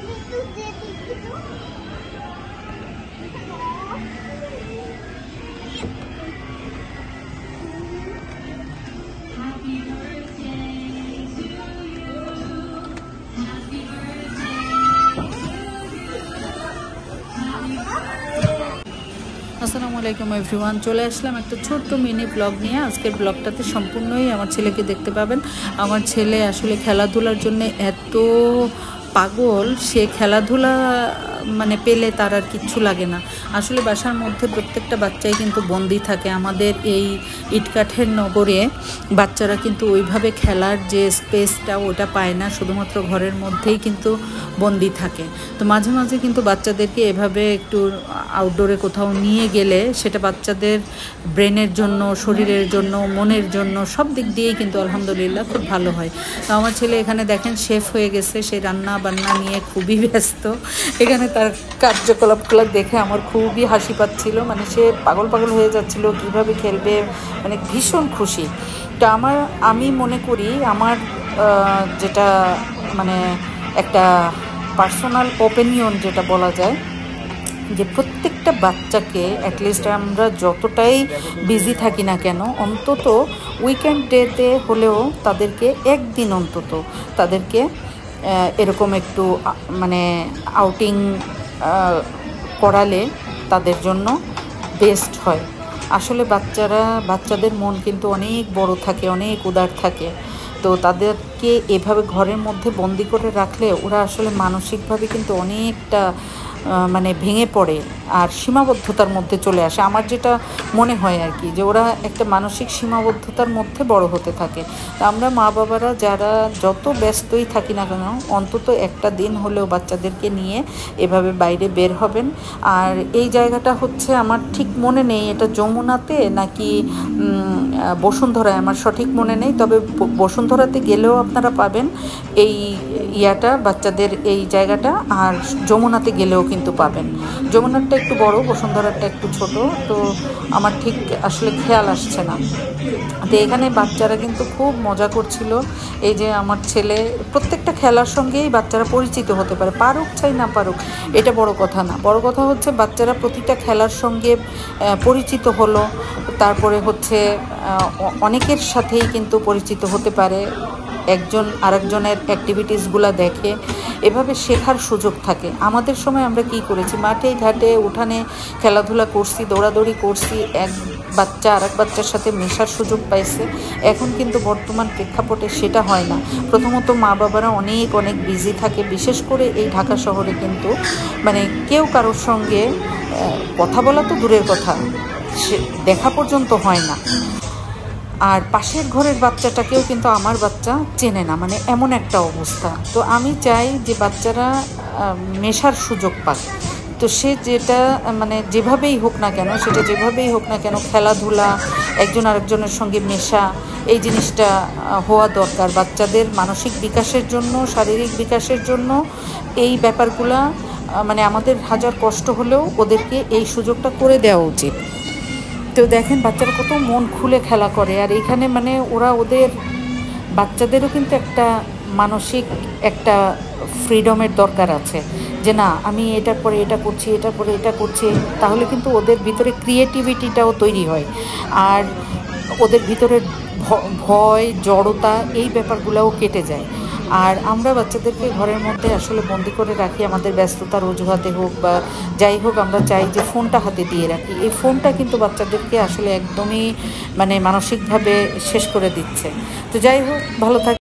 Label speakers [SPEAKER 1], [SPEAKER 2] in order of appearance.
[SPEAKER 1] আসসালামু আলাইকুম এভরিওয়ান, চলে আসলাম একটা ছোট্ট মিনি ব্লগ নিয়ে। আজকের ব্লগটাতে সম্পূর্ণই আমার ছেলেকে দেখতে পাবেন। আমার ছেলে আসলে খেলাধুলার জন্য এত পাগল, সে খেলাধুলা মানে পেলে তার আর কিচ্ছু লাগে না। আসলে বাসার মধ্যে প্রত্যেকটা বাচ্চাই কিন্তু বন্দি থাকে। আমাদের এই ইটকাঠের নগরে বাচ্চারা কিন্তু ওইভাবে খেলার যে স্পেসটা ওটা পায় না, শুধুমাত্র ঘরের মধ্যেই কিন্তু বন্দি থাকে। তো মাঝে মাঝে কিন্তু বাচ্চাদেরকে এভাবে একটু আউটডোরে কোথাও নিয়ে গেলে সেটা বাচ্চাদের ব্রেনের জন্য, শরীরের জন্য, মনের জন্য সব দিক দিয়েই কিন্তু আলহামদুলিল্লাহ খুব ভালো হয়। তো আমার ছেলে এখানে দেখেন শেফ হয়ে গেছে, সে রান্না বান্না নিয়ে খুবই ব্যস্ত। এখানে তার কার্যকলাপগুলো দেখে আমার খুবই হাসি পাচ্ছিল, মানে সে পাগল পাগল হয়ে যাচ্ছিল কীভাবে খেলবে, মানে ভীষণ খুশি। তো আমি মনে করি আমার যেটা মানে একটা পার্সোনাল ওপিনিয়ন যেটা বলা যায়, যে প্রত্যেকটা বাচ্চাকে অ্যাটলিস্ট আমরা যতটাই বিজি থাকি না কেন, অন্তত উইকেন্ড ডেতে হলেও তাদেরকে একদিন অন্তত তাদেরকে এরকম একটু মানে আউটিং করালে তাদের জন্য বেস্ট হয়। আসলে বাচ্চাদের মন কিন্তু অনেক বড় থাকে, অনেক উদার থাকে। তো তাদেরকে এভাবে ঘরের মধ্যে বন্দি করে রাখলে ওরা আসলে মানসিকভাবে কিন্তু অনেকটা মানে ভেঙে পড়ে আর সীমাবদ্ধতার মধ্যে চলে আসে। আমার যেটা মনে হয় আর কি, যে ওরা একটা মানসিক সীমাবদ্ধতার মধ্যে বড় হতে থাকে। তা আমরা মা বাবারা যারা যত ব্যস্তই থাকি না কেন, অন্তত একটা দিন হলেও বাচ্চাদেরকে নিয়ে এভাবে বাইরে বের হবেন। আর এই জায়গাটা হচ্ছে আমার ঠিক মনে নেই এটা যমুনাতে নাকি বসুন্ধরায়, আমার সঠিক মনে নেই, তবে বসুন্ধরাতে গেলেও আপনারা পাবেন এই ইয়াটা, বাচ্চাদের এই জায়গাটা, আর যমুনাতে গেলেও কিন্তু পাবেন। যমুনারটা একটু বড়, বসুন্ধরারটা একটু ছোট, তো আমার ঠিক আসলে খেয়াল আসছে না। তো এখানে বাচ্চারা কিন্তু খুব মজা করছিল। এই যে আমার ছেলে প্রত্যেকটা খেলার সঙ্গেই বাচ্চারা পরিচিত হতে পারে, পারুক চাই না পারুক এটা বড় কথা না। বড় কথা হচ্ছে বাচ্চারা প্রতিটা খেলার সঙ্গে পরিচিত হলো, তারপরে হচ্ছে অনেকের সাথেই কিন্তু পরিচিত হতে পারে, একজন আরেকজনের অ্যাক্টিভিটিসগুলো দেখে, এভাবে শেখার সুযোগ থাকে। আমাদের সময় আমরা কি করেছি, মাঠে ঘাটে উঠানে খেলাধুলা করছি, দৌড়াদৌড়ি করছি, এক বাচ্চা আরেক বাচ্চার সাথে মেশার সুযোগ পাইছে। এখন কিন্তু বর্তমান প্রেক্ষাপটে সেটা হয় না। প্রথমত মা বাবারা অনেক অনেক বিজি থাকে, বিশেষ করে এই ঢাকা শহরে কিন্তু মানে কেউ কারোর সঙ্গে কথা বলা তো দূরের কথা, সে দেখা পর্যন্ত হয় না। আর পাশের ঘরের বাচ্চাটাকেও কিন্তু আমার বাচ্চা চেনে না, মানে এমন একটা অবস্থা। তো আমি চাই যে বাচ্চারা মেশার সুযোগ পাক। তো সে যেটা মানে যেভাবেই হোক না কেন, সেটা যেভাবেই হোক না কেন, খেলাধুলা, একজন আরেকজনের সঙ্গে মেশা, এই জিনিসটা হওয়া দরকার বাচ্চাদের মানসিক বিকাশের জন্য, শারীরিক বিকাশের জন্য। এই ব্যাপারগুলা মানে আমাদের হাজার কষ্ট হলেও ওদেরকে এই সুযোগটা করে দেওয়া উচিত। তো দেখেন বাচ্চারা কত মন খুলে খেলা করে। আর এইখানে মানে ওদের বাচ্চাদেরও কিন্তু একটা মানসিক একটা ফ্রিডমের দরকার আছে, যে না আমি এটার পরে এটা করছি, এটার পরে এটা করছি, তাহলে কিন্তু ওদের ভিতরে ক্রিয়েটিভিটিটাও তৈরি হয়। আর ওদের ভিতরে ভয়, জড়তা, এই ব্যাপারগুলোও কেটে যায়। আর আমরা বাচ্চাদেরকে ঘরের মধ্যে আসলে বন্দি করে রাখি, আমাদের ব্যস্ততার অজুহাতে হোক বা যাই হোক, আমরা চাই যে ফোনটা হাতে দিয়ে রাখি। এই ফোনটা কিন্তু বাচ্চাদেরকে আসলে একদমই মানে মানসিকভাবে শেষ করে দিচ্ছে। তো যাই হোক, ভালো থাক।